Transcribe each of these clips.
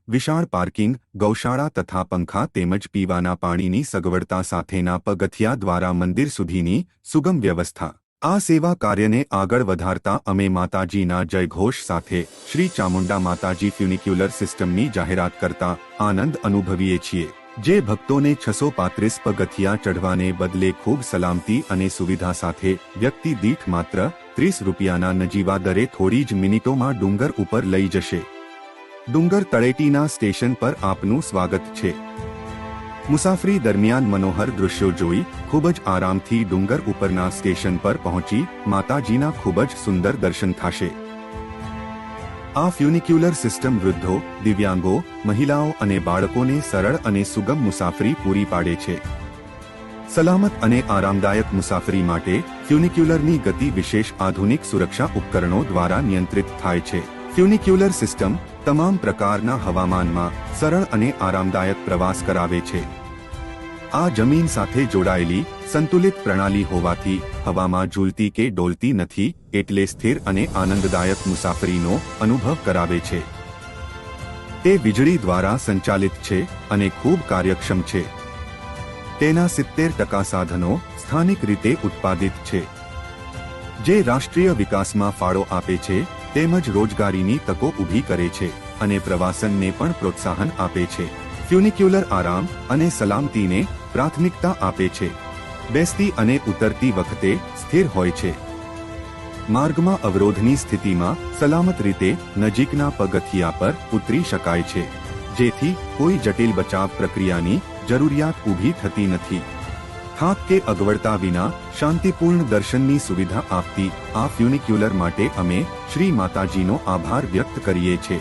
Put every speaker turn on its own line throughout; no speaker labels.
વિશાળ પાર્કિંગ, ગૌશાળા તથા પંખા તેમજ પીવાના પાણીની સગવડતા સાથેના પગથિયા દ્વારા મંદિર સુધીની સુગમ વ્યવસ્થા। આ સેવા કાર્યને આગળ વધારતા અમે માતાજીના જયઘોષ સાથે શ્રી ચામુંડા માતાજી ફ્યુનિક્યુલર સિસ્ટમની જાહેરાત કરતા આનંદ અનુભવીએ છીએ, જે ભક્તોને 635 પગથિયા ચઢવાને બદલે ખૂબ સલામતી અને સુવિધા સાથે વ્યક્તિ દીઠ માત્ર 30 રૂપિયાના નજીવા દરે થોડી જ મિનિટોમાં ડુંગર ઉપર લઈ જશે। ડુંગર તળેટીના સ્ટેશન પર આપનું સ્વાગત છે। મુસાફરી દરમિયાન મનોહર દૃશ્યો જોઈ ખૂબ જ આરામથી ડુંગર ઉપરના સ્ટેશન પર પહોંચી માતાજીના ખૂબ જ સુંદર દર્શન થશે। આ ફ્યુનિક્યુલર સિસ્ટમ વૃદ્ધો, દિવ્યાંગો, મહિલાઓ અને બાળકોને સરળ અને સુગમ મુસાફરી પૂરી પાડે છે। સલામત અને આરામદાયક મુસાફરી માટે ફ્યુનિક્યુલરની ગતિ વિશેષ આધુનિક સુરક્ષા ઉપકરણો દ્વારા નિયંત્રિત થાય છે। ફ્યુનિક્યુલર સિસ્ટમ તમામ પ્રકારના હવામાનમાં સરળ અને આરામદાયક પ્રવાસ કરાવે છે। આ જમીન સાથે જોડાયેલી સંતુલિત પ્રણાલી હોવાથી હવામાં ઝૂલતી કે ડોલતી નથી, એટલે સ્થિર અને આનંદદાયક મુસાફરીનો અનુભવ કરાવે છે। તે વીજળી દ્વારા સંચાલિત છે અને ખૂબ કાર્યક્ષમ છે। તેના 70% સાધનો સ્થાનિક રીતે ઉત્પાદિત છે, જે રાષ્ટ્રીય વિકાસમાં ફાળો આપે છે તેમજ રોજગારીની તકો ઊભી કરે છે અને પ્રવાસનને પણ પ્રોત્સાહન આપે છે। ફ્યુનિક્યુલર આરામ અને સલામતીને પ્રાથમિકતા આપે છે। બેસતી અને ઉતરતી વખતે સ્થિર હોય છે। માર્ગમાં અવરોધની સ્થિતિમાં સલામત રીતે નજીકના પગથિયા પર ઉતરી શકાય છે, જેથી કોઈ જટિલ બચાવ પ્રક્રિયાની જરૂરિયાત ઊભી થતી નથી। થાક કે અગવડતા વિના શાંતિપૂર્ણ દર્શનની સુવિધા આપતી આ ફ્યુનિક્યુલર માટે અમે શ્રી માતાજીનો આભાર વ્યક્ત કરીએ છીએ।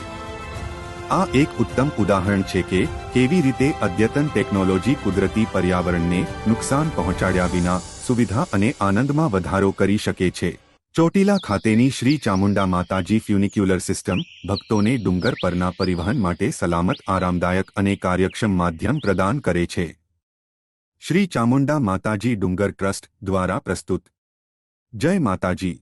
આ એક ઉત્તમ ઉદાહરણ છે કે કેવી રીતે અદ્યતન ટેકનોલોજી કુદરતી પર્યાવરણને નુકસાન પહોંચાડ્યા વિના સુવિધા અને આનંદમાં વધારો કરી શકે છે। ચોટીલા ખાતેની શ્રી ચામુંડા માતાજી ફ્યુનિક્યુલર સિસ્ટમ ભક્તોને ડુંગર પરના પરિવહન માટે સલામત, આરામદાયક અને કાર્યક્ષમ માધ્યમ પ્રદાન કરે છે। શ્રી ચામુંડા માતાજી ડુંગર ટ્રસ્ટ દ્વારા પ્રસ્તુત। જય માતાજી।